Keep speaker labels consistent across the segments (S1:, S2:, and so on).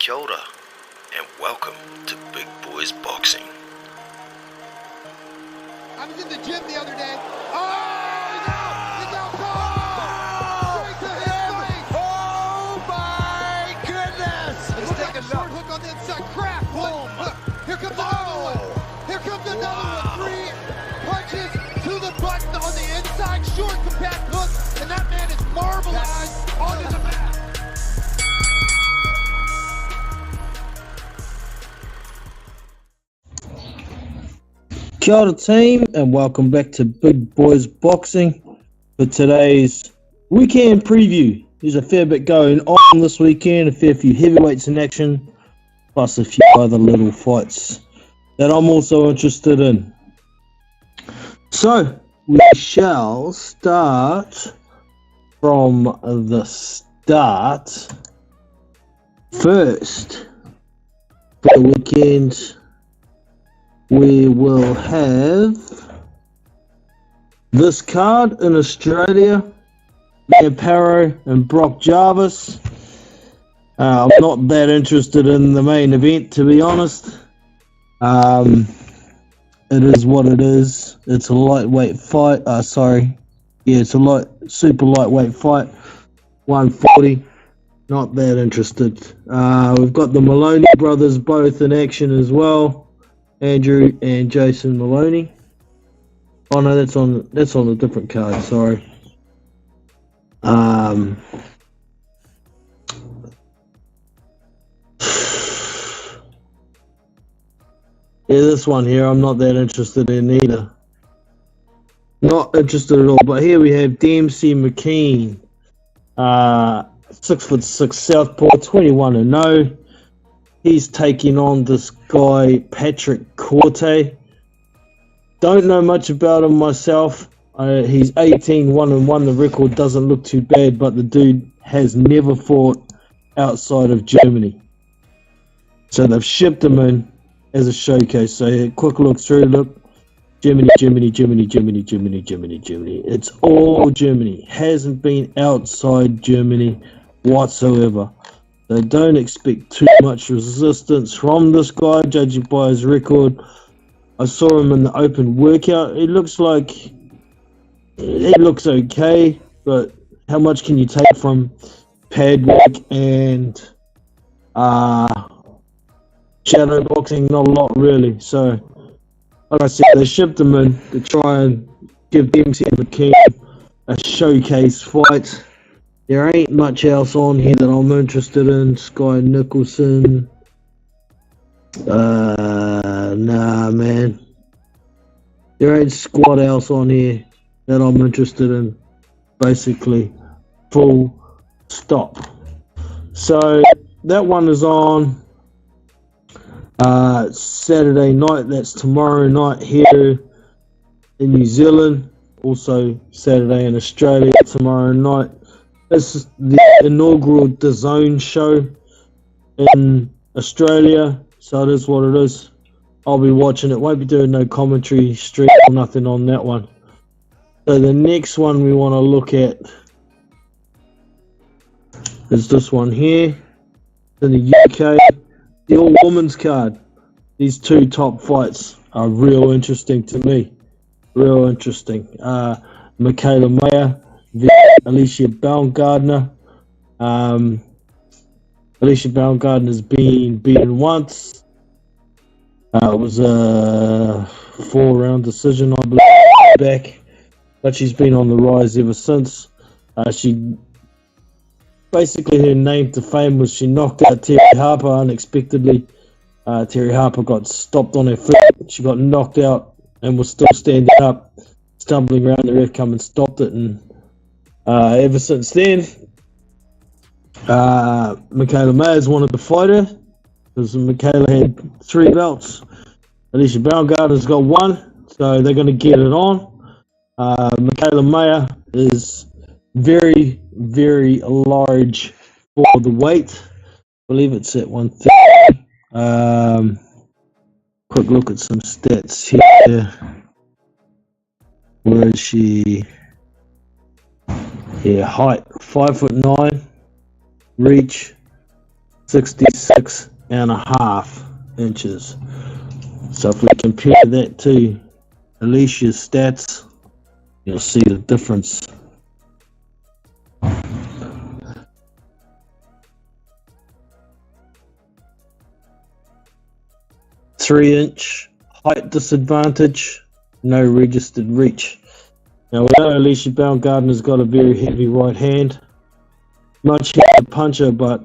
S1: Kia ora, and welcome to Big Boys Boxing.
S2: I was in the gym the other day. Oh, he's out cold! Straight to his face!
S3: Oh my goodness!
S2: He's taking a short hook on the inside. Crap! Look, here comes another one. Here comes another one. 3 punches to the button on the inside. Short compact hook, and that man is marbleized onto the mat.
S4: Kia ora team, and welcome back to Big Boys Boxing for today's weekend preview. There's a fair bit going on this weekend, a fair few heavyweights in action, plus a few other little fights that I'm also interested in. So, we shall start from the start. First, for the weekend, we will have this card in Australia, Dan Parrow and Brock Jarvis. I'm not that interested in the main event, to be honest. It is what it is. It's a lightweight fight. It's a super lightweight fight. 140. Not that interested. We've got the Maloney brothers both in action as well. Andrew and Jason Maloney. Oh no, that's on a different card. Sorry. Yeah, this one here, I'm not that interested in either. Not interested at all. But here we have Dempsey McKean, 6'6" southpaw, 21-0. He's taking on this guy, Patrick Corte. Don't know much about him myself. He's 18-1-1. The record doesn't look too bad, but the dude has never fought outside of Germany. So they've shipped him in as a showcase. So a quick look through. Look, Germany. It's all Germany. Hasn't been outside Germany whatsoever. So don't expect too much resistance from this guy, judging by his record. I saw him in the open workout. He looks okay, but how much can you take from pad work and shadow boxing? Not a lot, really. So, like I said, they shipped him in to try and give Dempsey McKean a showcase fight. There ain't much else on here that I'm interested in. Sky Nicholson. Nah, man. There ain't squad else on here that I'm interested in. Basically, full stop. So, that one is on Saturday night. That's tomorrow night here in New Zealand. Also, Saturday in Australia tomorrow night. This is the inaugural DAZN show in Australia, so it is what it is. I'll be watching it. Won't be doing no commentary, stream or nothing on that one. So the next one we want to look at is this one here. In the UK, the all-women's card. These two top fights are real interesting to me. Real interesting. Michaela Mayer, Alicia Baumgardner. Alicia Baumgardner's been beaten once. It was a 4-round decision, I believe, back. But she's been on the rise ever since. She basically, her claim to fame was she knocked out Terry Harper unexpectedly. Terry Harper got stopped on her foot. She got knocked out and was still standing up, stumbling around. The ref come and stopped it, and ever since then, Michaela Mayer's wanted to fight her because Michaela had 3 belts. Alicia Baumgardner's got 1, so they're going to get it on. Michaela Mayer is very, very large for the weight. I believe it's at 130. Quick look at some stats here. Where is she? Yeah, height 5'9", reach 66.5 inches. So if we compare that to Alicia's stats, you'll see the difference. Three-inch height disadvantage, no registered reach. Now we know Alicia Baumgartner's got a very heavy right hand, much heavier puncher, but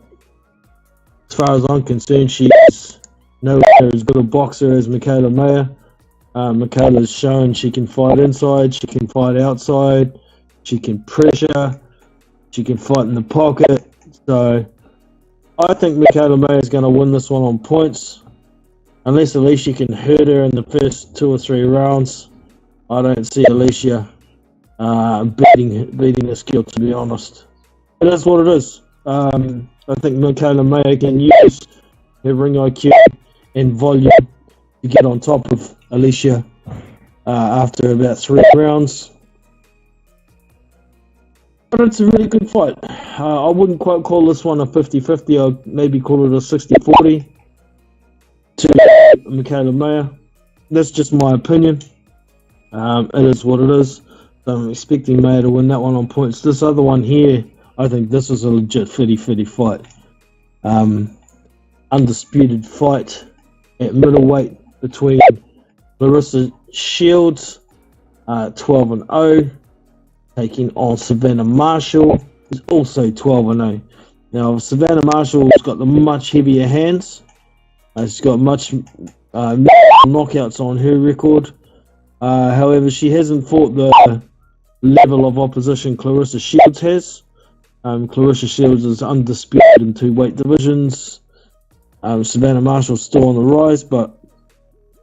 S4: as far as I'm concerned, she is nowhere as good a boxer as Michaela Mayer. Michaela's shown she can fight inside, she can fight outside, she can pressure, she can fight in the pocket. So I think Michaela Mayer is going to win this one on points. Unless Alicia can hurt her in the first 2 or 3 rounds, I don't see Alicia beating this girl, to be honest. It is what it is. I think Michaela Mayer can use her ring IQ and volume to get on top of Alicia after about 3 rounds. But it's a really good fight. I wouldn't quite call this one a 50-50. I'd maybe call it a 60-40 to Michaela Mayer. That's just my opinion. It is what it is. So I'm expecting Mayer to win that one on points. This other one here, I think this is a legit 50-50 fight. Undisputed fight at middleweight between Claressa Shields, 12-0, taking on Savannah Marshall, who's also 12-0. Now, Savannah Marshall's got the much heavier hands. She's got much knockouts on her record. However, she hasn't fought the level of opposition Claressa Shields has. Claressa Shields is undisputed in 2 weight divisions. Savannah Marshall's still on the rise, but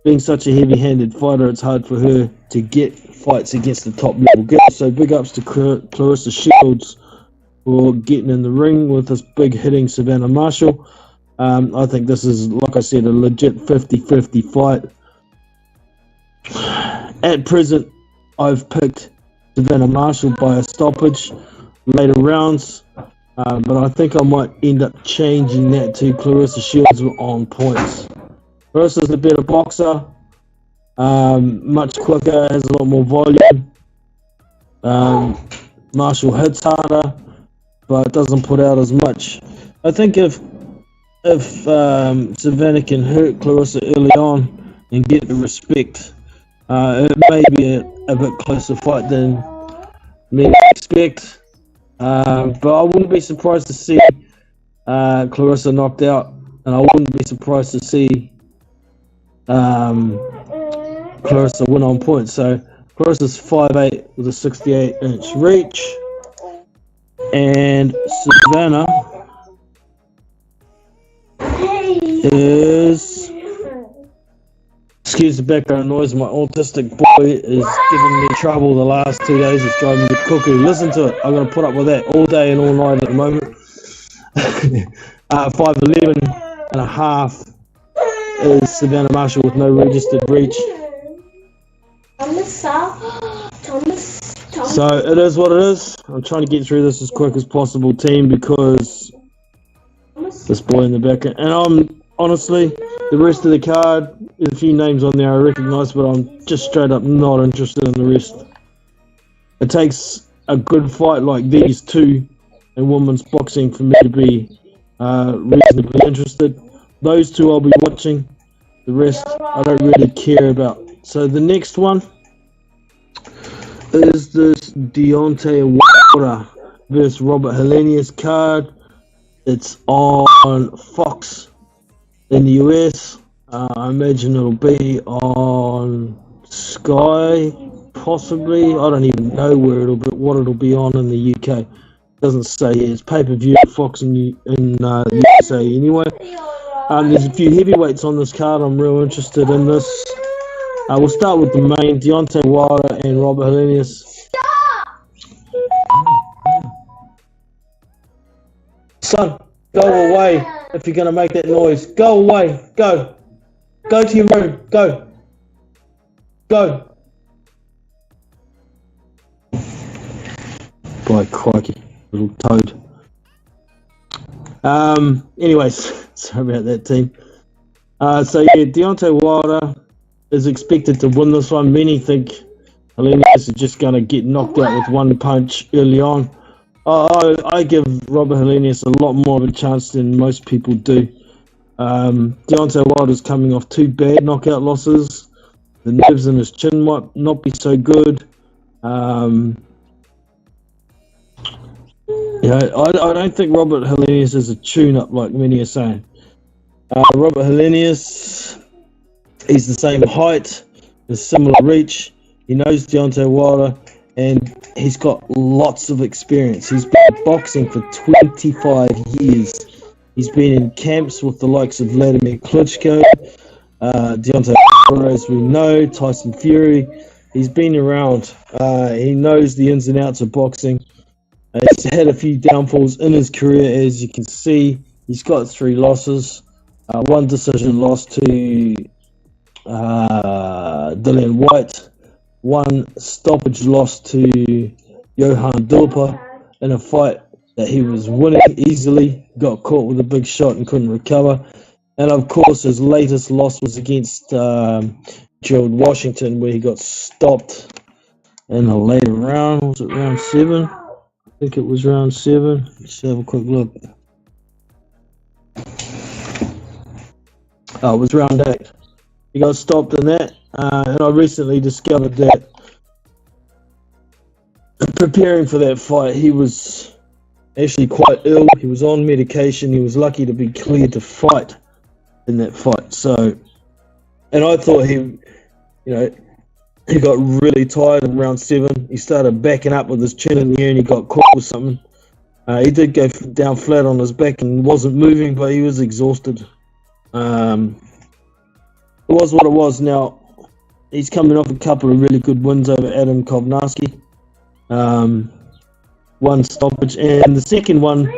S4: being such a heavy-handed fighter, it's hard for her to get fights against the top-level girls. So big ups to Claressa Shields for getting in the ring with this big hitting Savannah Marshall. I think this is, like I said, a legit 50-50 fight. At present, I've picked Savannah Marshall by a stoppage later rounds, but I think I might end up changing that to Claressa Shields on points. Claressa's a better boxer, much quicker, has a lot more volume. Marshall hits harder, but doesn't put out as much. I think if Savannah can hurt Claressa early on and get the respect, it may be a bit closer fight than many expect. But I wouldn't be surprised to see Claressa knocked out, and I wouldn't be surprised to see Claressa win on points. So Claressa's 5'8" with a 68-inch reach, and Savannah is, excuse the background noise, my autistic boy is giving me trouble the last 2 days. It's driving me cuckoo. Listen to it. I'm going to put up with that all day and all night at the moment. 5'11.5" is Savannah Marshall with no registered reach. So it is what it is. I'm trying to get through this as quick as possible, team, because this boy in the back, and I'm honestly, the rest of the card, there's a few names on there I recognise, but I'm just straight up not interested in the rest. It takes a good fight like these two in women's boxing for me to be reasonably interested. Those two I'll be watching. The rest I don't really care about. So the next one is this Deontay Wilder versus Robert Helenius card. It's on Fox in the US. I imagine it'll be on Sky, possibly. I don't even know what it'll be on in the UK. It doesn't say here. It's pay-per-view Fox in the USA anyway. There's a few heavyweights on this card. I'm real interested in this. We'll start with the main, Deontay Wilder and Robert Helenius. Son, go away if you're going to make that noise. Go away. Go. Go to your room. Go. Go. By crikey, little toad. Anyways, sorry about that, team. So yeah, Deontay Wilder is expected to win this one. Many think Helenius is just going to get knocked out with one punch early on. I give Robert Helenius a lot more of a chance than most people do. Deontay Wilder's coming off 2 bad knockout losses. The nerves in his chin might not be so good. I don't think Robert Helenius is a tune-up like many are saying. Robert Helenius, he's the same height, a similar reach. He knows Deontay Wilder, and he's got lots of experience. He's been boxing for 25 years. He's been in camps with the likes of Vladimir Klitschko, Deontay Wilder, as we know, Tyson Fury. He's been around. He knows the ins and outs of boxing. He's had a few downfalls in his career, as you can see. He's got 3 losses. 1 decision loss to Dillian White. 1 stoppage loss to Johan Dilper in a fight that he was winning easily. Got caught with a big shot and couldn't recover. And of course, his latest loss was against Gerald Washington, where he got stopped in the later round. Was it round 7? I think it was round 7. Let's have a quick look. Oh, it was round 8. He got stopped in that. And I recently discovered that preparing for that fight, he was actually quite ill. He was on medication. He was lucky to be cleared to fight in that fight. So, and I thought he got really tired in round 7. He started backing up with his chin in the air and he got caught with something. He did go down flat on his back and wasn't moving, but he was exhausted. It was what it was. Now, he's coming off a couple of really good wins over Adam Kovnarski. 1 stoppage, and the second one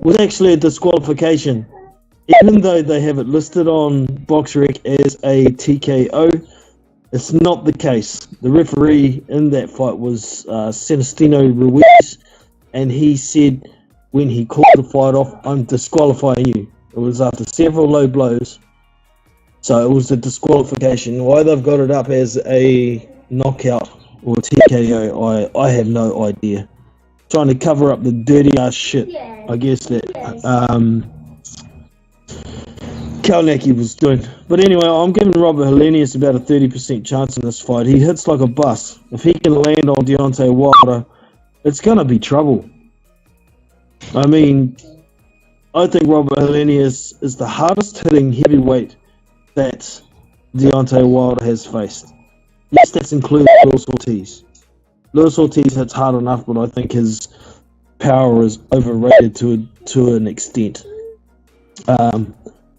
S4: was actually a disqualification. Even though they have it listed on BoxRec as a TKO, it's not the case. The referee in that fight was Celestino Ruiz, and he said when he called the fight off, "I'm disqualifying you." It was after several low blows, so it was a disqualification. Why they've got it up as a knockout or TKO, I have no idea. Trying to cover up the dirty ass shit, I guess, that Kalnacki was doing. But anyway, I'm giving Robert Helenius about a 30% chance in this fight. He hits like a bus. If he can land on Deontay Wilder, it's going to be trouble. I mean, I think Robert Helenius is the hardest hitting heavyweight that Deontay Wilder has faced. Yes, that's including Luis Ortiz. Luis Ortiz hits hard enough, but I think his power is overrated to an extent.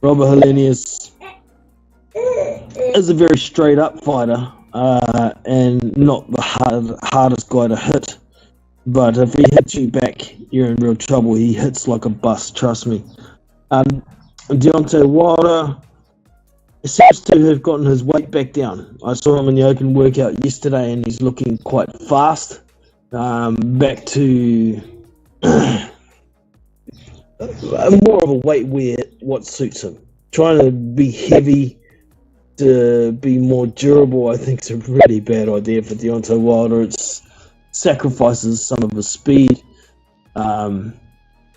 S4: Robert Helenius is a very straight up fighter and not the hardest guy to hit. But if he hits you back, you're in real trouble. He hits like a bus, trust me. Deontay Wilder seems to have gotten his weight back down. I saw him in the open workout yesterday and he's looking quite fast. Back to more of a weight where what suits him. Trying to be heavy to be more durable, I think, is a really bad idea for Deontay Wilder. It sacrifices some of his speed and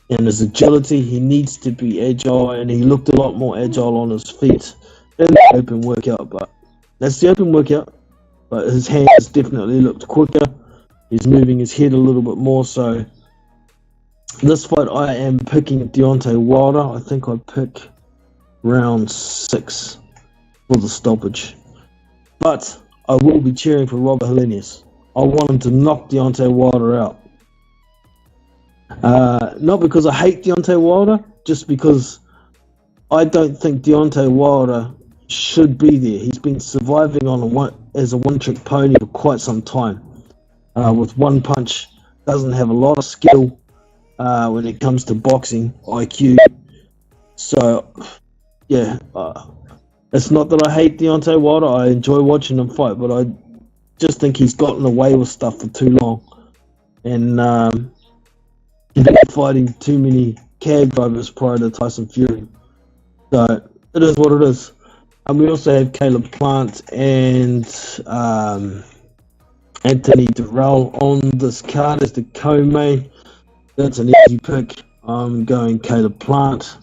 S4: his agility. He needs to be agile, and he looked a lot more agile on his feet in the open workout. But that's the open workout. But his hands definitely looked quicker. He's moving his head a little bit more. So this fight, I am picking Deontay Wilder. I think I pick round 6 for the stoppage. But I will be cheering for Robert Helenius. I want him to knock Deontay Wilder out. Not because I hate Deontay Wilder, just because I don't think Deontay Wilder should be there. He's been surviving as a one-trick pony for quite some time. With one punch, doesn't have a lot of skill when it comes to boxing IQ. So, yeah, it's not that I hate Deontay Wilder. I enjoy watching him fight, but I just think he's gotten away with stuff for too long, and been fighting too many cab drivers prior to Tyson Fury. So it is what it is. And we also have Caleb Plant and Anthony Durrell on this card as the co-main. That's an easy pick. I'm going Caleb Plant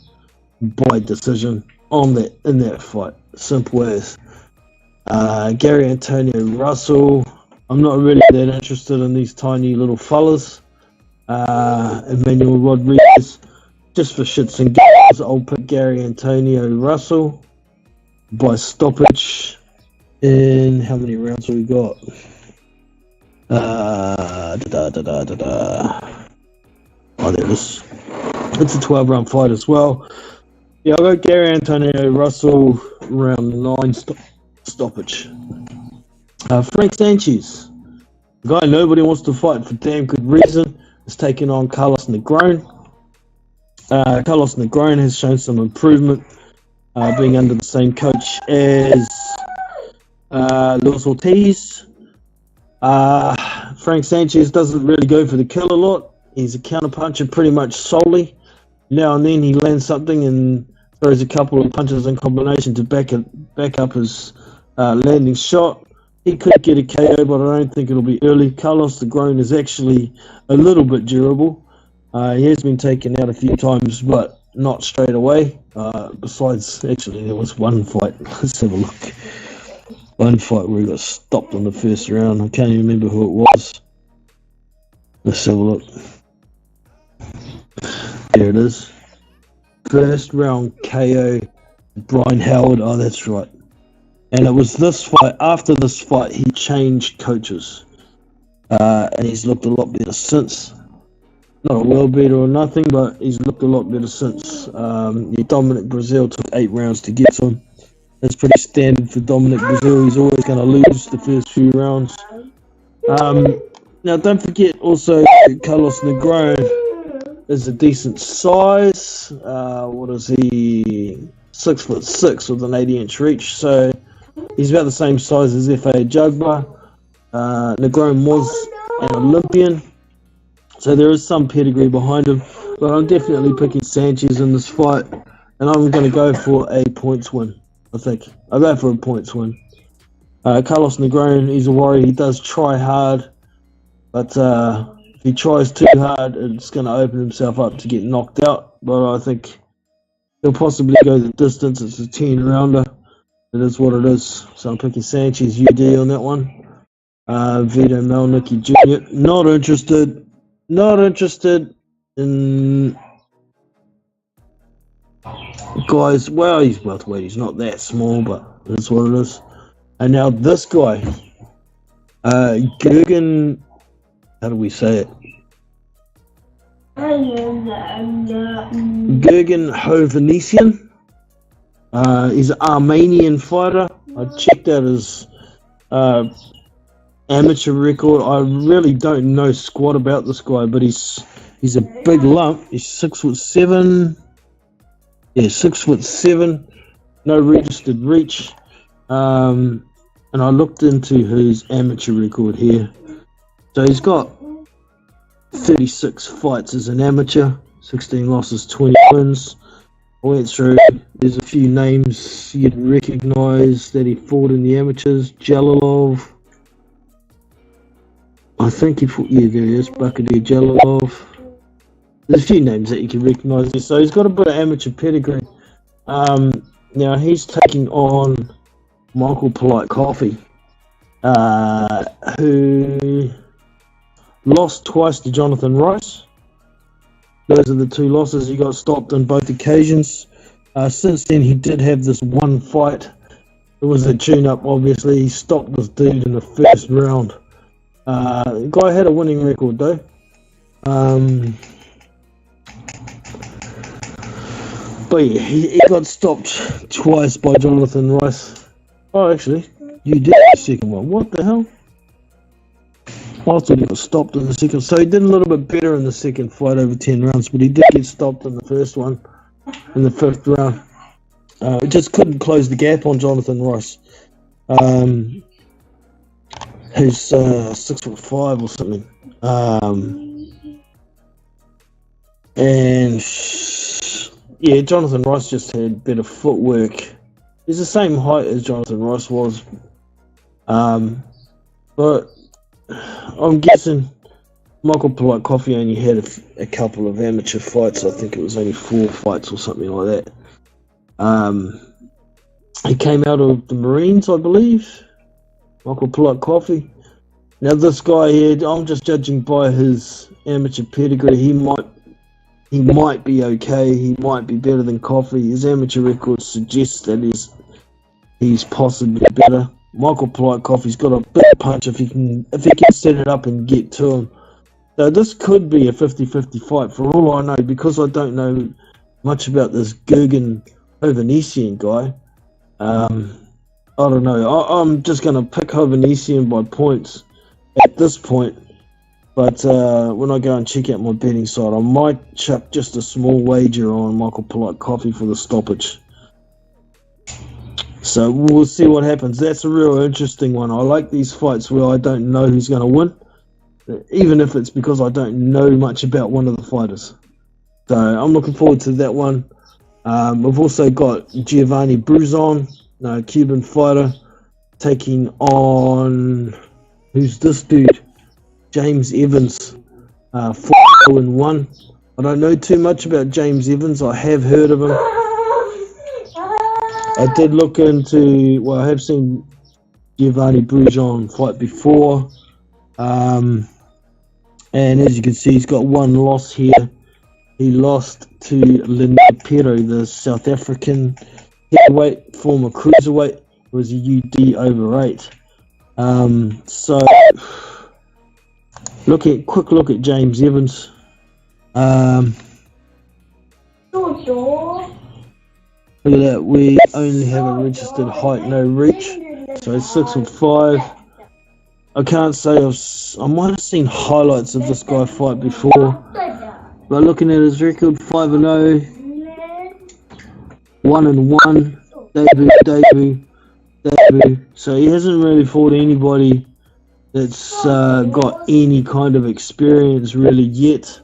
S4: by decision in that fight. Simple as. Gary Antonio Russell. I'm not really that interested in these tiny little fellas. Emmanuel Rodriguez. Just for shits and giggles, I'll pick Gary Antonio Russell by stoppage. In how many rounds have we got? Oh, there it is. It's a 12-round fight as well. Yeah, I'll go Gary Antonio Russell, round 9 stoppage. Frank Sanchez, the guy nobody wants to fight for damn good reason, is taking on Carlos Negron. Carlos Negron has shown some improvement, being under the same coach as Luis Ortiz. Frank Sanchez doesn't really go for the kill a lot. He's a counterpuncher pretty much solely. Now and then he lands something and throws a couple of punches in combination to back up his landing shot. He could get a KO, but I don't think it'll be early. Carlos Negron is actually a little bit durable. He has been taken out a few times, but not straight away. Besides, actually, there was one fight. Let's have a look. One fight where he got stopped in the first round. I can't even remember who it was. Let's have a look. There it is. First round KO, Brian Howard. Oh, that's right. And it was this fight. After this fight, he changed coaches. And he's looked a lot better since. Not a world beater or nothing, but he's looked a lot better since. Dominic Brazil took 8 rounds to get to him. That's pretty standard for Dominic Brazil. He's always going to lose the first few rounds. Now, don't forget also Carlos Negron is a decent size. What is he? 6'6" with an 80-inch reach. So he's about the same size as F.A. Jugba. Negron was an Olympian. So there is some pedigree behind him. But I'm definitely picking Sanchez in this fight. And I'm going to go for a points win, I think. I'll go for a points win. Carlos Negron, he's a warrior. He does try hard. But if he tries too hard, it's going to open himself up to get knocked out. But I think he'll possibly go the distance. It's a 10-rounder. It is what it is. So I'm picking Sanchez UD on that one. Vito Melnicki Jr. Not interested in guys. Well, he's welterweight. He's not that small, but that's what it is. And now this guy, Gergen. How do we say it? Gergen Hovhannisyan. He's an Armenian fighter. I checked out his amateur record. I really don't know squat about this guy, but he's a big lump. He's 6'7". Yeah, 6'7". No registered reach. And I looked into his amateur record here. So he's got 36 fights as an amateur, 16 losses, 20 wins. I went through, there's a few names you'd recognise that he fought in the amateurs. Jalalov. I think he fought, yeah, there he is, Bakadir Jalalov. There's a few names that you can recognise. So he's got a bit of amateur pedigree. Now he's taking on Michael Polite Coffey, who lost twice to Jonathan Rice. Those are the 2 losses. He got stopped on both occasions. Since then, he did have this one fight. It was a tune-up, obviously. He stopped this dude in the first round. The guy had a winning record, though. But yeah, he got stopped twice by Jonathan Rice. Oh, actually, you did the second one. What the hell? I thought he got stopped in the second. So he did a little bit better in the second fight over 10 rounds, but he did get stopped in the first one, in the 5th round. Just couldn't close the gap on Jonathan Rice, who's 6'5" or something. And yeah, Jonathan Rice just had better footwork. He's the same height as Jonathan Rice was. But I'm guessing Michael Polite Coffee only had a couple of amateur fights. I think it was only 4 fights or something like that. He came out of the Marines, I believe. Michael Polite Coffee. Now this guy here, I'm just judging by his amateur pedigree. He might be okay. He might be better than Coffee. His amateur record suggests that he's possibly better. Michael Polite Coffee's got a big punch if he can set it up and get to him. So this could be a 50-50 fight for all I know, because I don't know much about this Gurgen Hovhannissian guy. I don't know. I'm just going to pick Hovhannissian by points at this point. But when I go and check out my betting site, I might chuck just a small wager on Michael Polite Coffee for the stoppage. So we'll see what happens. That's a real interesting one. I like these fights where I don't know who's going to win, even if it's because I don't know much about one of the fighters. So I'm looking forward to that one. We've also got Giovanni Bruzon, Cuban fighter, taking on, who's this dude? James Evans, 4-1. I don't know too much about James Evans. I have heard of him. I did look into, I have seen Giovanni Bruzon fight before. And as you can see, he's got one loss here. He lost to Lenier Pero, the South African heavyweight, former cruiserweight, who was a UD over 8. So, quick look at James Evans. Look at that, we only have a registered height, no reach. So 6'5". I can't say I might have seen highlights of this guy fight before. But looking at his record, 5-0, 1-1, debut. So he hasn't really fought anybody that's got any kind of experience really yet.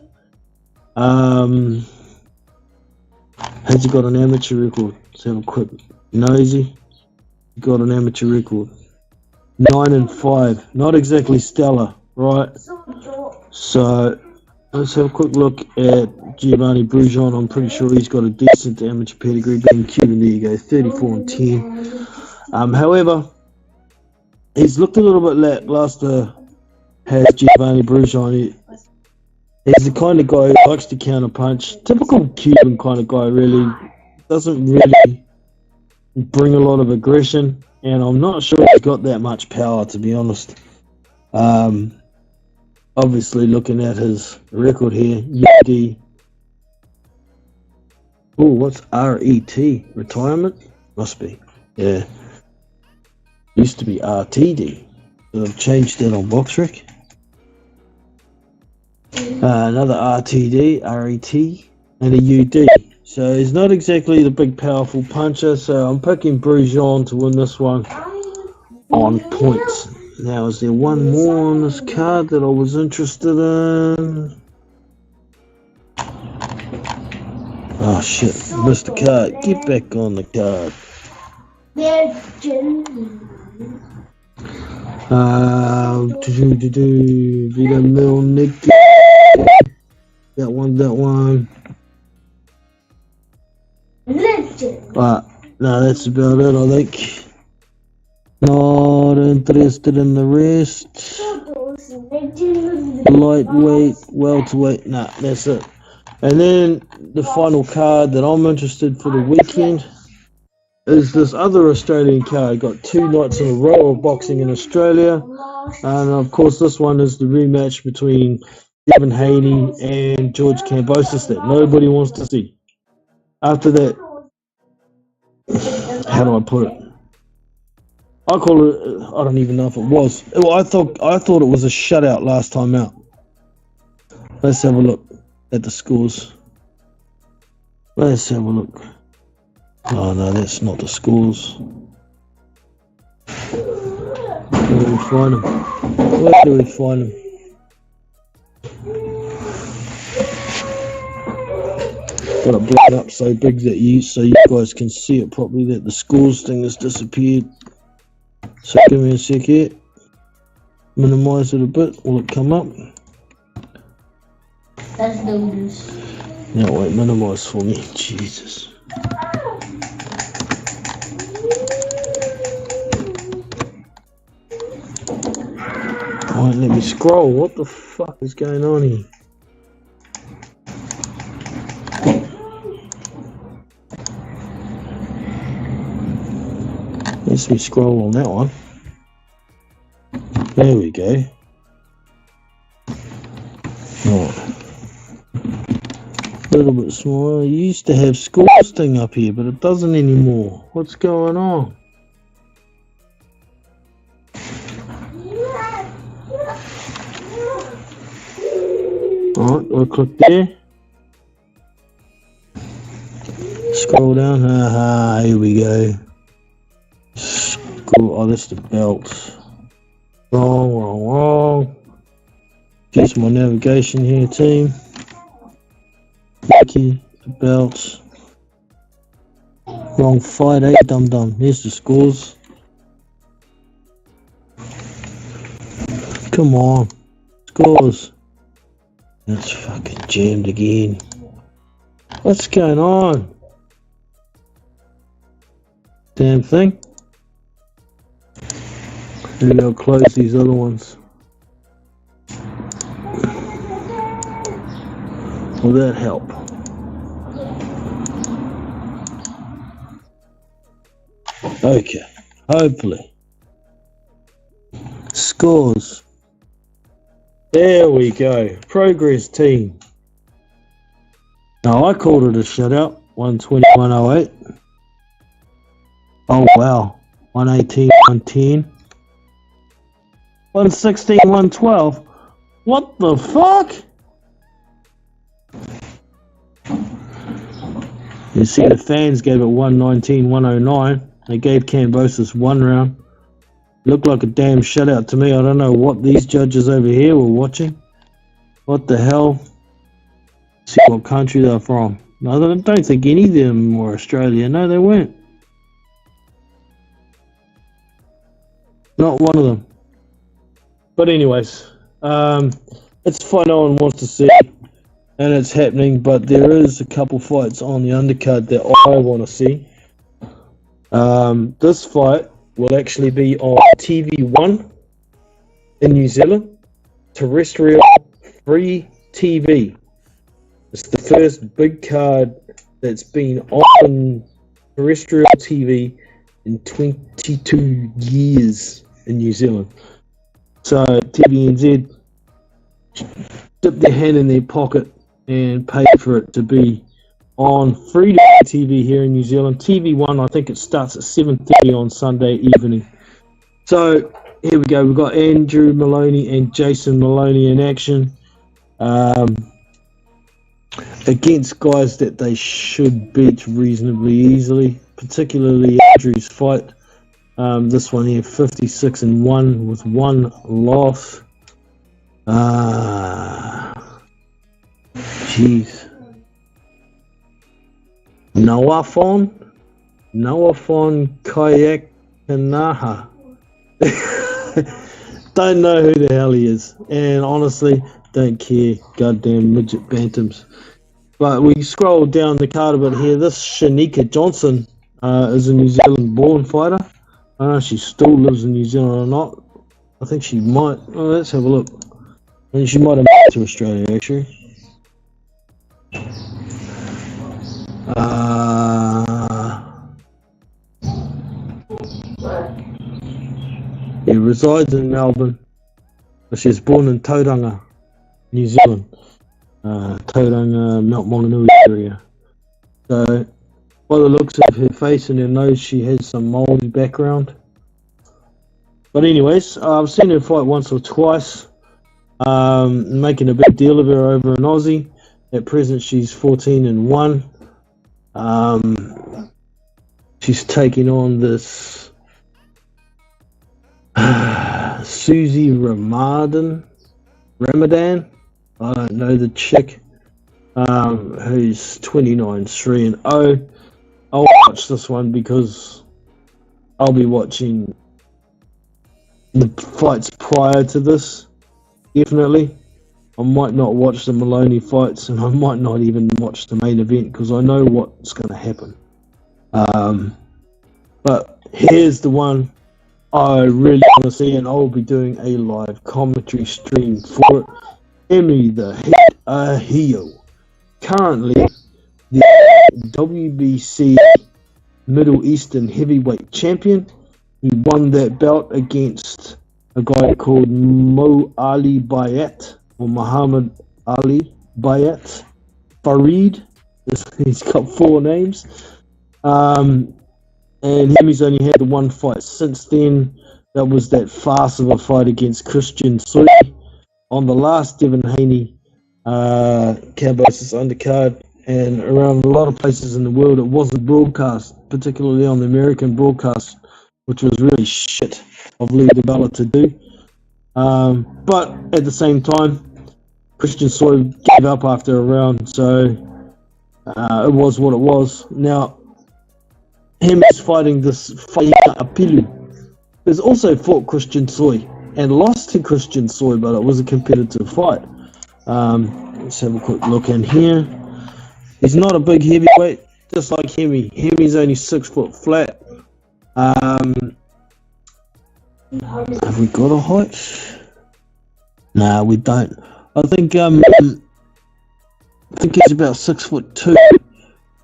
S4: Has he got an amateur record? Let's have a quick nosy. He got an amateur record. 9-5. Not exactly stellar, right? So let's have a quick look at Giovanni Bruzon. I'm pretty sure he's got a decent amateur pedigree, being Cuban. There you go, 34-10. However, he's looked a little bit lackluster, has Giovanni Bruzon. He's the kind of guy who likes to counter punch. Typical Cuban kind of guy, really. Doesn't really bring a lot of aggression. And I'm not sure he's got that much power, to be honest. Obviously, looking at his record here, UD. Oh, what's RET? Retirement? Must be. Yeah. Used to be RTD. So I've changed that on BoxRec. Another RTD, RET, and a UD. So he's not exactly the big powerful puncher, so I'm picking Bruzon to win this one on points. Now, is there one more on this card that I was interested in? Oh shit, missed the card. Get back on the card. Vita Milnik. That one. No, that's about it, I think. Not interested in the rest. Lightweight, welterweight, nah, that's it. And then the final card that I'm interested for the weekend is this other Australian card. Got 2 nights in a row of boxing in Australia. And of course, this one is the rematch between Devin Haney and George Kambosos that nobody wants to see. After that, how do I put it? I call it, I don't even know if it was. Well, I thought it was a shutout last time out. Let's have a look at the scores. Let's have a look. Oh no, that's not the scores. Where do we find them? got it blown up so big that you guys can see it properly, that the scores thing has disappeared. So give me a sec here. Minimise it a bit. Will it come up?
S5: That's builders.
S4: No, wait, minimise for me. Jesus. Alright, let me scroll. What the fuck is going on here? Let me scroll on that one. There we go. Right. A little bit smaller. You used to have scores thing up here, but it doesn't anymore. What's going on? Alright, we'll click there. Scroll down. Haha, here we go. Oh, that's the belt. Wrong. Use my navigation here, team. Lucky, the belts. Wrong fight, eh? Dum. Here's the scores. Come on. Scores. That's fucking jammed again. What's going on? Damn thing. Maybe I'll close these other ones. Will that help? Okay, hopefully. Scores. There we go. Progress team. Now I called it a shutout. 120-108. Oh wow. 118-110. 116-112. What the fuck? You see the fans gave it 119-109. They gave Cambosis 1 round. Looked like a damn shutout to me. I don't know what these judges over here were watching. What the hell? See what country they're from. No, I don't think any of them were Australia. No, they weren't. Not one of them. But anyways, it's a fight no one wants to see, and it's happening, but there is a couple fights on the undercard that I want to see. This fight will actually be on TV1 in New Zealand, terrestrial free TV. It's the first big card that's been on terrestrial TV in 22 years in New Zealand. So TVNZ dipped their hand in their pocket and paid for it to be on free TV here in New Zealand. TV1, I think it starts at 7:30 on Sunday evening. So here we go. We've got Andrew Maloney and Jason Maloney in action against guys that they should beat reasonably easily, particularly Andrew's fight. This one here, 56-1 with 1 loss. Jeez. Nawafon Kayak Kanaha. Don't know who the hell he is, and honestly, don't care. Goddamn midget bantams. But we scroll down the card a bit here. This Shanika Johnson is a New Zealand-born fighter. I don't know if she still lives in New Zealand or not. I think she might. Oh, let's have a look. And she might have moved to Australia, actually. He resides in Melbourne, but she was born in Tauranga, New Zealand. Tauranga, Mount Maunganui area. So, by the looks of her face and her nose, she has some Māori background. But anyways, I've seen her fight once or twice, making a big deal of her over in Aussie. At present, she's 14-1. She's taking on this Susie Ramadan. I don't know the chick. who's 29-3-0. I'll watch this one because I'll be watching the fights prior to this, definitely. I might not watch the Maloney fights, and I might not even watch the main event because I know what's going to happen. But here's the one I really want to see, and I'll be doing a live commentary stream for it. Emi the Hio, currently the WBC Middle Eastern Heavyweight Champion. He won that belt against a guy called Mo Ali Bayat, or Muhammad Ali Bayat Farid. He's got 4 names. And Hemi's only had the one fight since then. That was that farce of a fight against Christian Soy on the last Devin Haney Cowboys undercard. And around a lot of places in the world, it wasn't broadcast, particularly on the American broadcast, which was really shit of Lee DiBella to do. But at the same time, Christian Soy gave up after a round, so it was what it was. Now, him is fighting this Faina Apilu, who's also fought Christian Soy and lost to Christian Soy, but it was a competitive fight. Let's have a quick look in here. He's not a big heavyweight, just like Hemi. Hemi's only 6 foot flat. Have we got a height? Nah, we don't. I think he's about 6'2"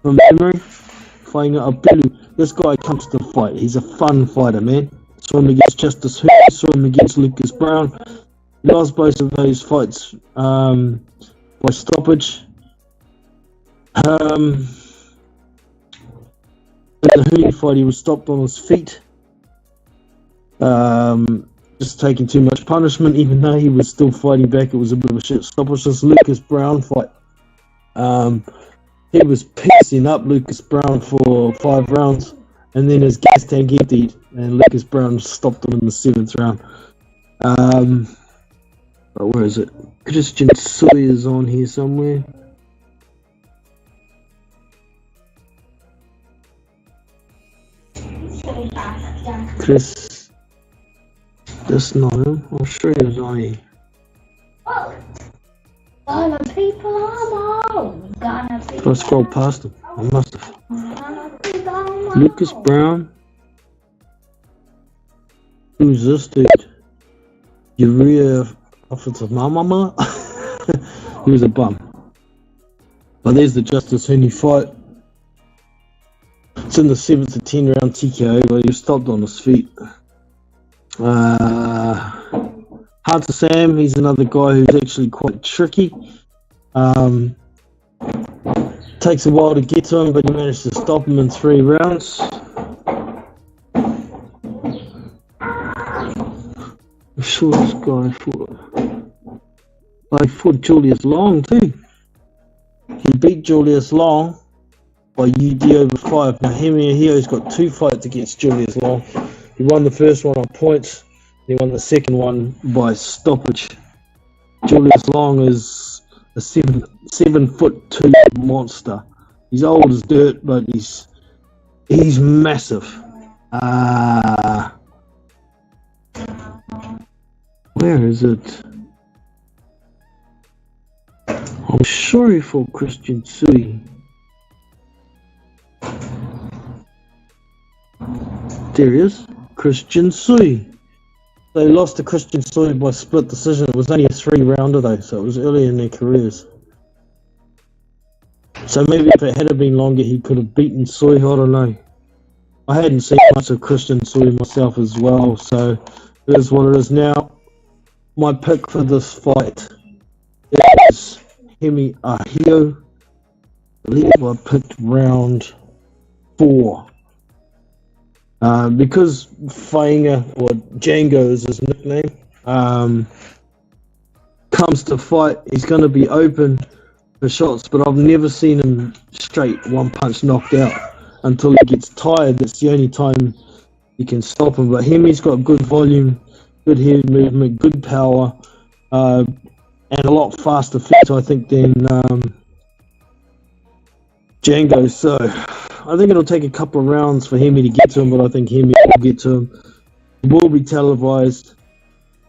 S4: from memory. Fighting a Bilu. This guy comes to fight. He's a fun fighter, man. Saw him against Justice Hurt. Saw him against Lucas Brown. He lost both of those fights by stoppage. In the Hooney fight, he was stopped on his feet. Just taking too much punishment, even though he was still fighting back. It was a bit of a shit stoppage. This Lucas Brown fight, he was piecing up Lucas Brown for 5 rounds, and then his gas tank emptied, and Lucas Brown stopped him in the 7th round. But where is it? Christian Soy is on here somewhere. Chris, that's not him. I'm sure he was on here. If I scroll past him, I must have. Lucas Brown. Who's this dude? Urea Offensive Mama. He was a bum. But there's the Justice Hooney fight. It's in the 7th to 10 round TKO, where he was stopped on his feet. Hunter Sam, he's another guy who's actually quite tricky. Takes a while to get to him, but he managed to stop him in 3 rounds. I'm sure this guy fought Julius Long too. He beat Julius Long by UD over 5. Now Hemi Hio's got 2 fights against Julius Long. He won the first one on points. He won the second one by stoppage. Julius Long is a 7'2" monster. He's old as dirt, but he's massive. Where is it? I'm sorry for Christian Sui. There he is, Christian Sui. They lost to Christian Sui by split decision. It was only a 3-rounder though, so it was early in their careers. So maybe if it had been longer, he could have beaten Sui. I don't know. I hadn't seen much of Christian Sui myself as well, so it is what it is. Now, my pick for this fight is Hemi Ahio. I believe I picked round 4. Because Fainga, or Django is his nickname, comes to fight, he's going to be open for shots, but I've never seen him straight one punch knocked out until he gets tired. That's the only time you can stop him. But Hemi's got good volume, good head movement, good power, and a lot faster feet, I think, than Django. So I think it'll take a couple of rounds for Hemi to get to him, but I think Hemi will get to him. It will be televised.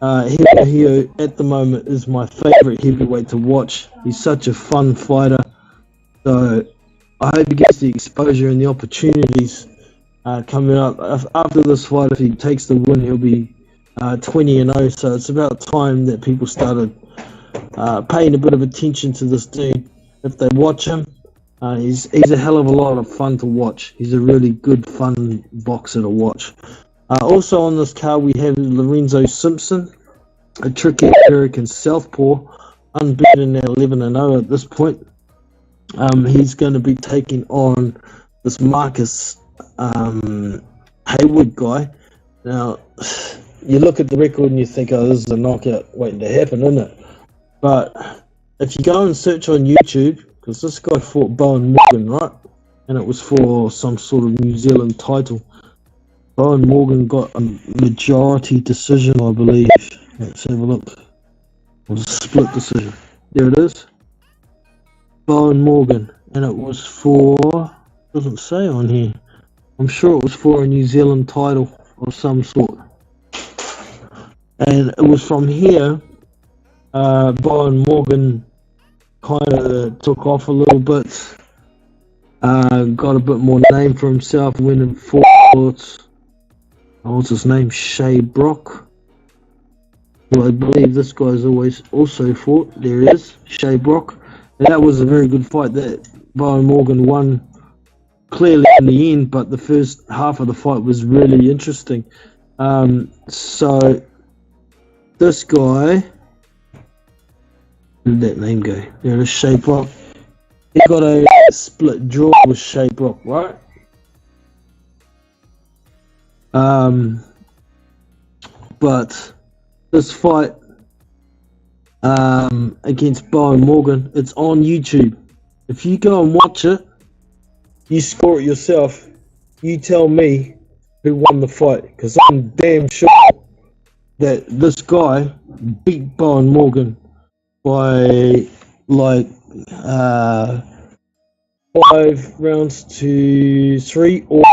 S4: Hio at the moment is my favourite heavyweight to watch. He's such a fun fighter. So I hope he gets the exposure and the opportunities coming up. After this fight, if he takes the win, he'll be 20-0. So it's about time that people started paying a bit of attention to this dude. If they watch him, he's a hell of a lot of fun to watch. He's a really good, fun boxer to watch. Also on this card, we have Lorenzo Simpson, a tricky American southpaw, unbeaten at 11-0 at this point. He's going to be taking on this Marcus Haywood guy. Now, you look at the record and you think, oh, this is a knockout waiting to happen, isn't it? But if you go and search on YouTube, because this guy fought Bowen Morgan, right? And it was for some sort of New Zealand title. Bowen Morgan got a majority decision, I believe. Let's have a look. It was a split decision. There it is. Bowen Morgan. And it was for... doesn't say on here. I'm sure it was for a New Zealand title of some sort. And it was from here, Bowen Morgan kind of took off a little bit. Got a bit more name for himself. Went and fought... what's his name? Shea Brock. Well, I believe this guy's always also fought. There he is, Shea Brock. And that was a very good fight that Bowen Morgan won clearly in the end, but the first half of the fight was really interesting. So this guy, where did that name go? There it is, Shea Brock. He got a split draw with Shea Brock, right? But this fight against Bowen Morgan, it's on YouTube. If you go and watch it, you score it yourself. You tell me who won the fight, because I'm damn sure that this guy beat Bowen Morgan by like 5 rounds to 3 or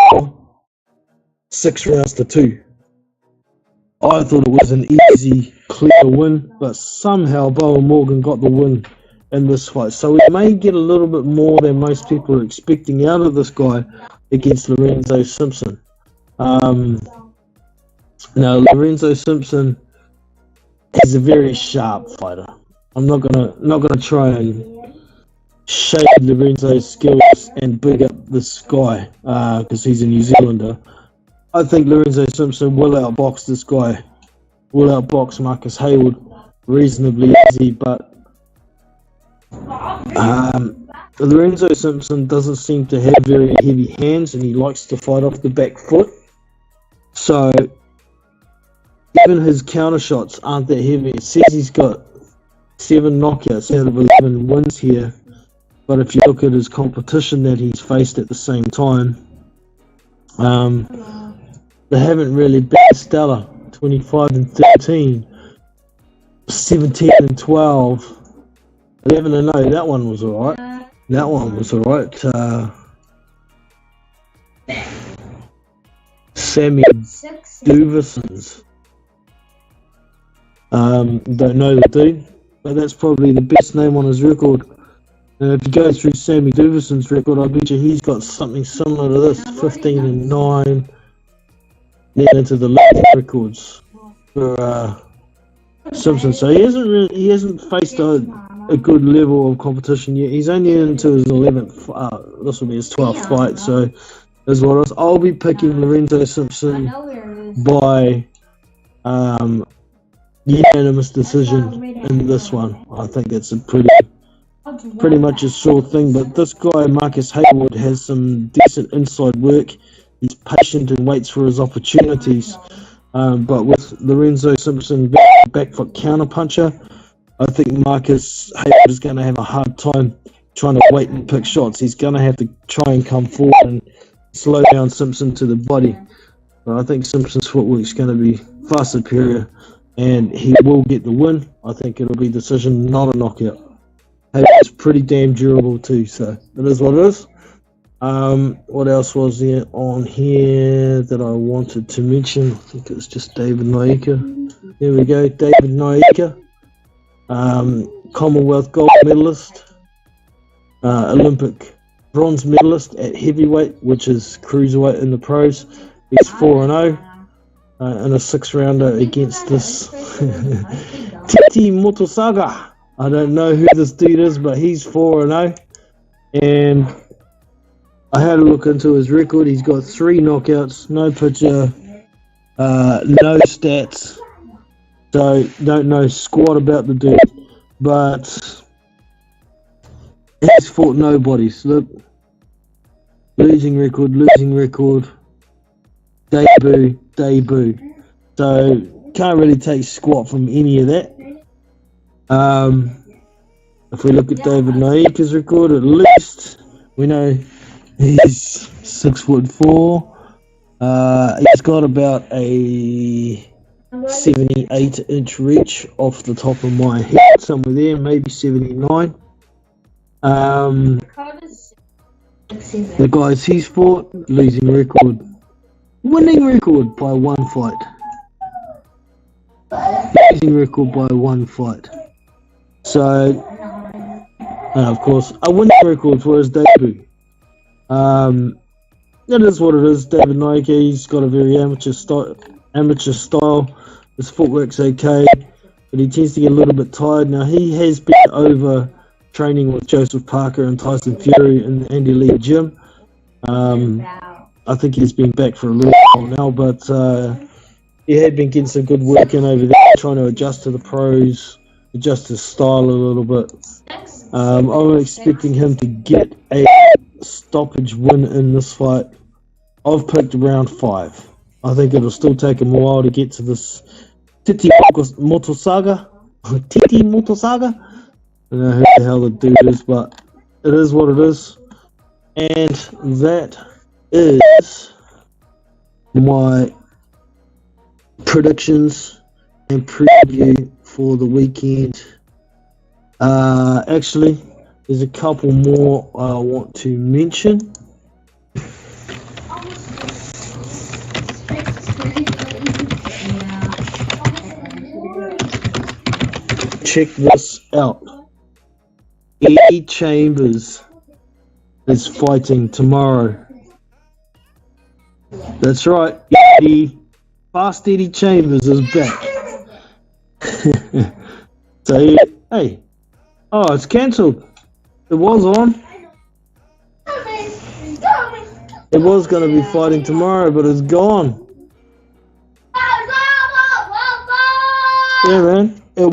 S4: 6 rounds to 2. I thought it was an easy, clear win, but somehow Bowen Morgan got the win in this fight. So we may get a little bit more than most people are expecting out of this guy against Lorenzo Simpson. Now, Lorenzo Simpson is a very sharp fighter. I'm not gonna try and shade Lorenzo's skills and big up this guy because he's a New Zealander. I think Lorenzo Simpson will outbox this guy, will outbox Marcus Haywood reasonably easy, but Lorenzo Simpson doesn't seem to have very heavy hands and he likes to fight off the back foot. So even his counter shots aren't that heavy. It says he's got 7 knockouts out of 11 wins here, but if you look at his competition that he's faced at the same time, they haven't really been stellar. 25-13, 17-12, 11-0. That one was alright. That one was alright. Sammy Duversons. Don't know the dude, but that's probably the best name on his record. And if you go through Sammy Duverson's record, I bet you he's got something similar to this, 15-9. Then into the late records for Simpson. So he hasn't faced a good level of competition yet. He's only into his 11th. This will be his 12th fight. So that's what else. I'll be picking Lorenzo Simpson by unanimous decision in this one. I think it's a pretty much a sure thing. But this guy Marcus Haywood has some decent inside work. He's patient and waits for his opportunities. But with Lorenzo Simpson being a back foot counter puncher, I think Marcus Haywood is going to have a hard time trying to wait and pick shots. He's going to have to try and come forward and slow down Simpson to the body. But I think Simpson's footwork is going to be far superior, and he will get the win. I think it'll be decision, not a knockout. Haywood's pretty damn durable too, so it is what it is. What else was there on here that I wanted to mention? I think it was just David Naika. There we go, David Naika, Commonwealth gold medalist, Olympic bronze medalist at heavyweight, which is cruiserweight in the pros. He's 4-0 in a 6-rounder against this Titi Motosaga. I don't know who this dude is, but he's 4-0, and I had a look into his record. He's got 3 knockouts, no picture, no stats, so don't know squat about the dude, but he's fought nobody. So look, losing record, debut. So can't really take squat from any of that. If we look at David Naika's record, at least we know he's 6'4". He's got about a 78-inch reach off the top of my head, somewhere there, maybe 79. The guys he's fought, losing record, winning record by 1 fight. Losing record by 1 fight. So, and of course, a winning record for his debut. It is what it is. David Naika, he's got a very amateur style. His footwork's okay, but he tends to get a little bit tired. Now, he has been over training with Joseph Parker and Tyson Fury in the Andy Lee gym. I think he's been back for a little while now, but he had been getting some good work in over there, trying to adjust to the pros, adjust his style a little bit. I'm expecting him to get a stoppage win in this fight. I've picked round 5. I think it'll still take him a while to get to this Titi Motosaga. Titi Motosaga? I don't know who the hell the dude is, but it is what it is. And that is my predictions and preview for the weekend. Actually, there's a couple more I want to mention. Check this out. Eddie Chambers is fighting tomorrow. That's right, Fast Eddie Chambers is back. So, hey, oh, it's cancelled. It was on. It was going to be fighting tomorrow, but it's gone. Yeah, man. He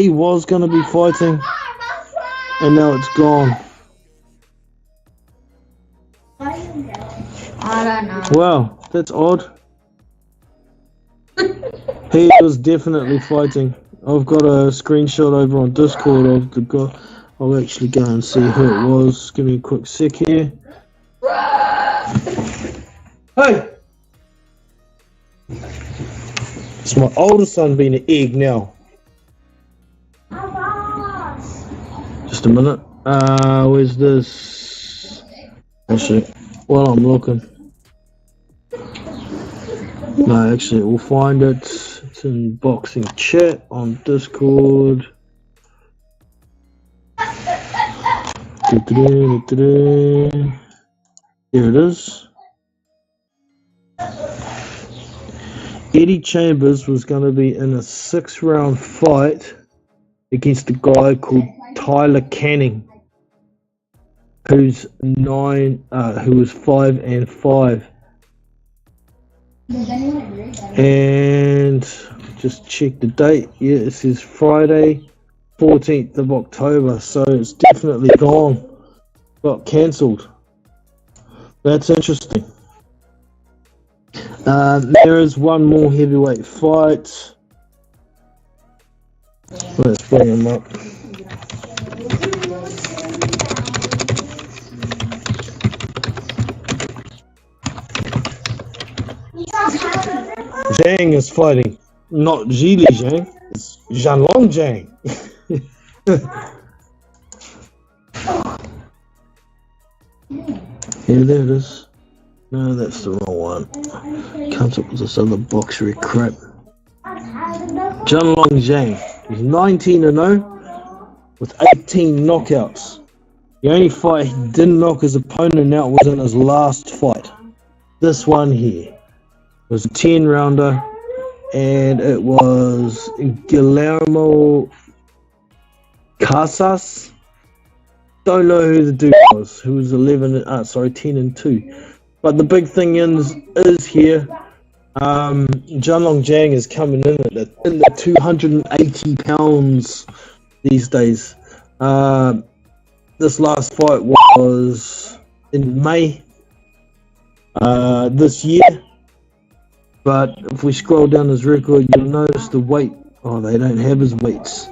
S4: was going to be fighting, and now it's gone.
S5: I don't know.
S4: Wow, that's odd. He was definitely fighting. I've got a screenshot over on Discord of the guy. I'll actually go and see who it was. Give me a quick sec here. Hey! It's my older son being an egg now. Just a minute. Where's this? Actually, while I'm looking. No, actually, we'll find it. It's in boxing chat on Discord. Here it is. Eddie Chambers was going to be in a 6-round fight against a guy called Tyler Canning, who was 5-5. And just check the date. Yeah, it says Friday, 14th of October. So it's definitely gone. Got cancelled. That's interesting. There is one more heavyweight fight. Let's bring him up. Zhang is fighting, not Zhili Zhang, it's Zhanlong Zhang. Yeah, there it is. No, that's the wrong one. Comes up with this other boxery crap. Zhanlong Zhang. He's 19-0 with 18 knockouts. The only fight he didn't knock his opponent out was in his last fight. This one here was a 10-rounder, and it was Guillermo Casas. Don't know who the dude was, who was 10-2. But the big thing is here, Zhanlong Zhang is coming in at the 280 pounds these days. This last fight was in May this year. But if we scroll down his record, you'll notice the weight. Oh, they don't have his weights.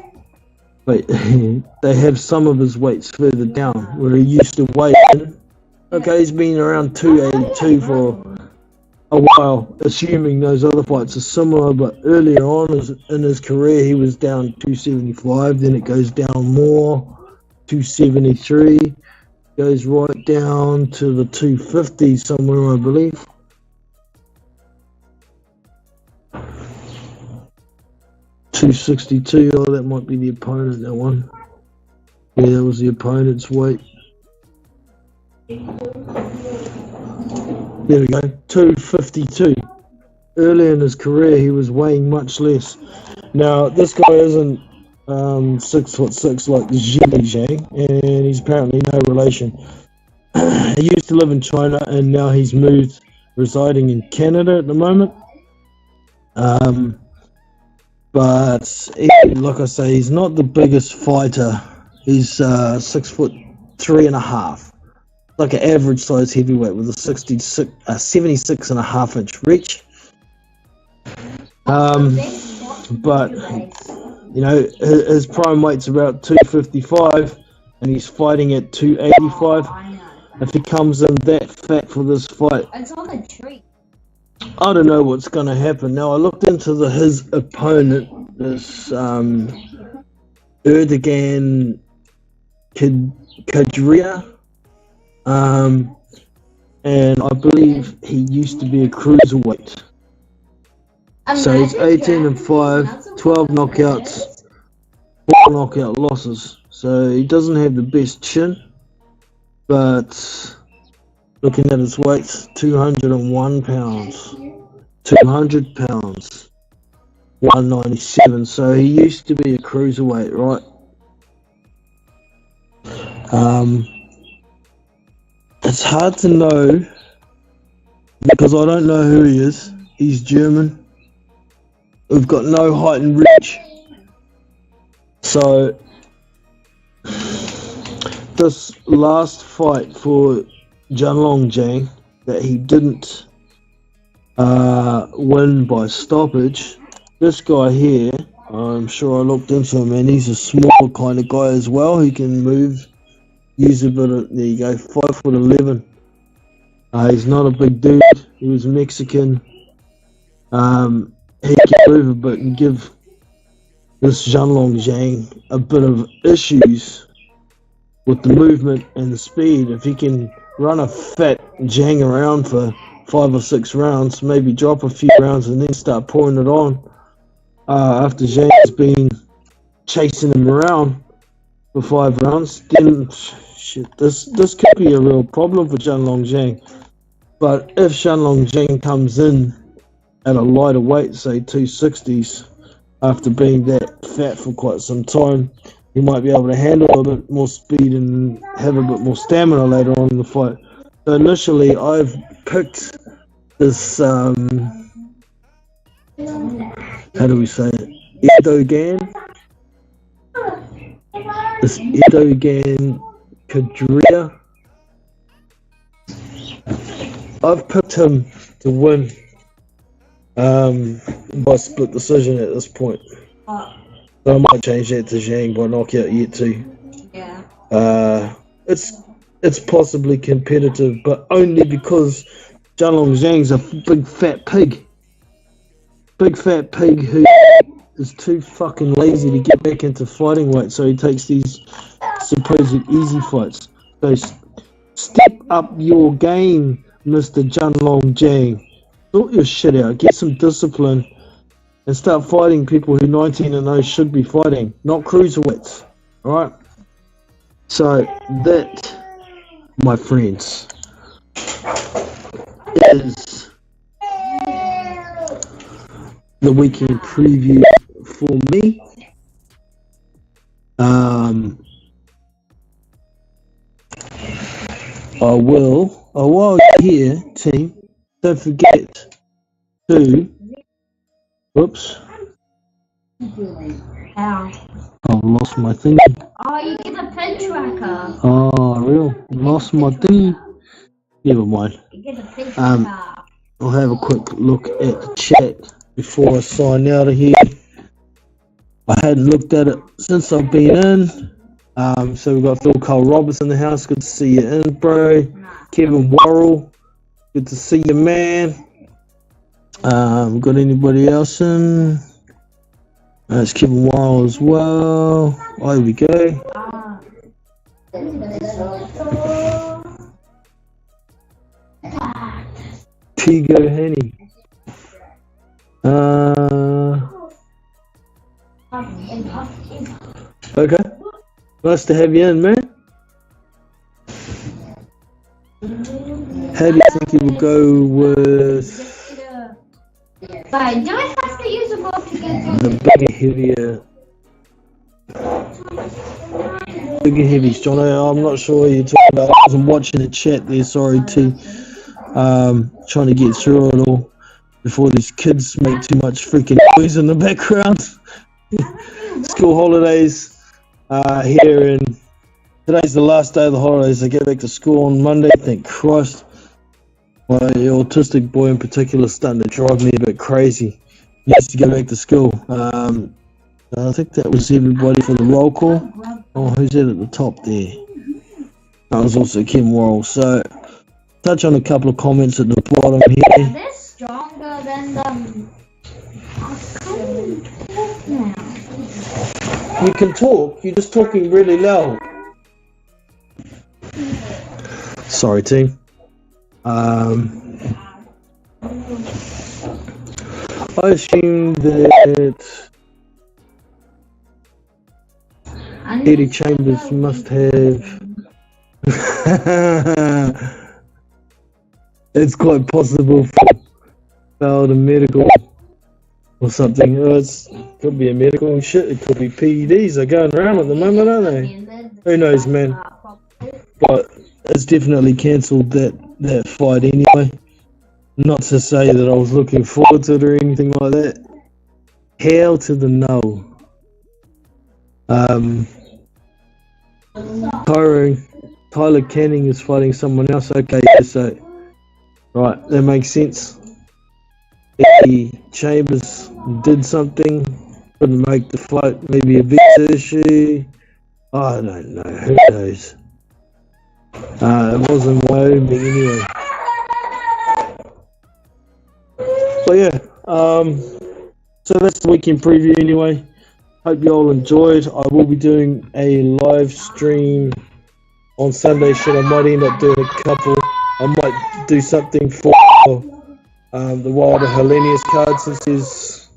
S4: But they have some of his weights further down, where he used to weigh in. Okay, he's been around 282 for a while, assuming those other fights are similar, but earlier on in his career, he was down 275, then it goes down more, 273, goes right down to the 250s somewhere, I believe. $262. Oh, that might be the opponent, that one. Yeah, that was the opponent's weight. There we go, 252. Early in his career, he was weighing much less. Now, this guy isn't 6'6" like Zhili Zhang, and he's apparently no relation. He used to live in China, and now he's moved, residing in Canada at the moment. But like I say, he's not the biggest fighter. He's 6'3.5", like an average size heavyweight with a 76.5 inch reach. But you know, his prime weight's about 255, and he's fighting at 285. If he comes in that fat for this fight,
S5: It's on the tree.
S4: I don't know what's going to happen. Now, I looked into his opponent, this Erdogan Kadria, and I believe he used to be a cruiserweight. So he's 18-5, 12 knockouts, 4 knockout losses. So he doesn't have the best chin, but looking at his weights, 201 pounds, 200 pounds, 197. So he used to be a cruiserweight, right? It's hard to know because I don't know who he is. He's German. We've got no height and reach. So this last fight for Zhanlong Zhang that he didn't win by stoppage, this guy here, I'm sure I looked into him, and he's a small kind of guy as well. He can move, use a bit of, there you go, 5'11". He's not a big dude. He was Mexican. He can move a bit and give this Zhanlong Zhang a bit of issues with the movement and the speed. If he can run a fat Zhang around for 5 or 6 rounds, maybe drop a few rounds and then start pouring it on after Zhang's been chasing him around for 5 rounds, then shit, this could be a real problem for Zhanlong Zhang. But if Zhanlong Zhang comes in at a lighter weight, say 260s, after being that fat for quite some time, he might be able to handle a bit more speed and have a bit more stamina later on in the fight. So initially, I've picked this, how do we say it? Erdogan. This Erdogan Kadria. I've picked him to win by split decision at this point. So I might change that to Zhang by knockout yet too.
S5: Yeah.
S4: It's possibly competitive, but only because Zhanlong Zhang's a big fat pig. Big fat pig who is too fucking lazy to get back into fighting weight, so he takes these supposed easy fights. Step up your game, Mr. Junlong Jang. Sort your shit out. Get some discipline and start fighting people who 19-0 should be fighting, not cruiserweights. Alright? So, that, my friends, is the weekend preview for me. While you're here, team, don't forget to, whoops, I've lost my thing.
S5: Oh, you get a pin tracker.
S4: Oh, real? Lost my thing. Never mind.
S5: You get a pin tracker.
S4: I'll have a quick look at the chat before I sign out of here. I hadn't looked at it since I've been in. So we've got Phil Cole Roberts in the house. Good to see you in, bro. Kevin Worrell. Good to see you, man. Got anybody else in? That's Kevin Worrell as well. Oh, here we go. Tigo Henny. Okay. Nice to have you in, man. How do you think you will go with
S5: But do I have to use a ball to get
S4: the bigger heavies, John? I'm not sure what you're talking about. I wasn't watching the chat there, sorry, T. Trying to get through it all before these kids make too much freaking noise in the background. School holidays here, and today's the last day of the holidays. I get back to school on Monday, thank Christ. My autistic boy in particular is starting to drive me a bit crazy. He has to go back to school. I think that was everybody for the roll call. Oh, who's that at the top there? That was also Kim Worrell. So, touch on a couple of comments at the bottom here.
S5: They're stronger than them.
S4: You can talk, you're just talking really loud. Sorry, team. I assume that Eddie Chambers must have. It's quite possible for failed a medical or something. It could be a medical and shit. It could be PEDs are going around at the moment, aren't they? Who knows, man? But it's definitely cancelled that fight anyway. Not to say that I was looking forward to it or anything like that. Hell to the no. Tyler Canning is fighting someone else. Okay, so right, that makes sense. Eddie Chambers did something, couldn't make the fight. Maybe a visa issue. I don't know. Who knows? It was in Wyoming anyway. But yeah, so that's the weekend preview anyway. Hope you all enjoyed. I will be doing a live stream on Sunday. Shit, I might end up doing a couple. I might do something for the Wilder Hellenius card, since there's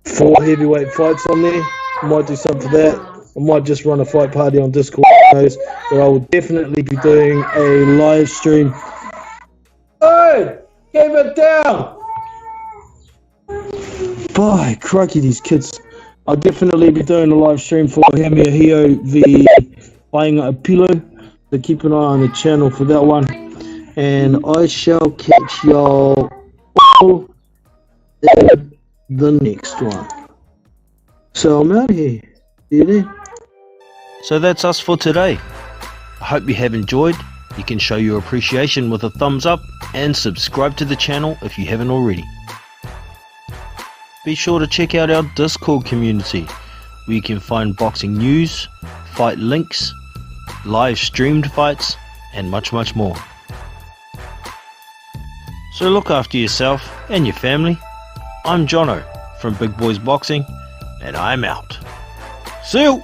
S4: 4 heavyweight fights on there. I might do something for that. I might just run a fight party on Discord, but I will definitely be doing a live stream. Hey! Keep it down! By crikey, these kids. I'll definitely be doing a live stream for Hamia Hio v Painga Apilo. So keep an eye on the channel for that one. And I shall catch y'all all in the next one. So I'm out of here. See you then.
S1: So that's us for today. I hope you have enjoyed. You can show your appreciation with a thumbs up and subscribe to the channel if you haven't already. Be sure to check out our Discord community, where you can find boxing news, fight links, live streamed fights, and much more. So look after yourself and your family. I'm Jono from Big Boys Boxing, and I'm out. See you!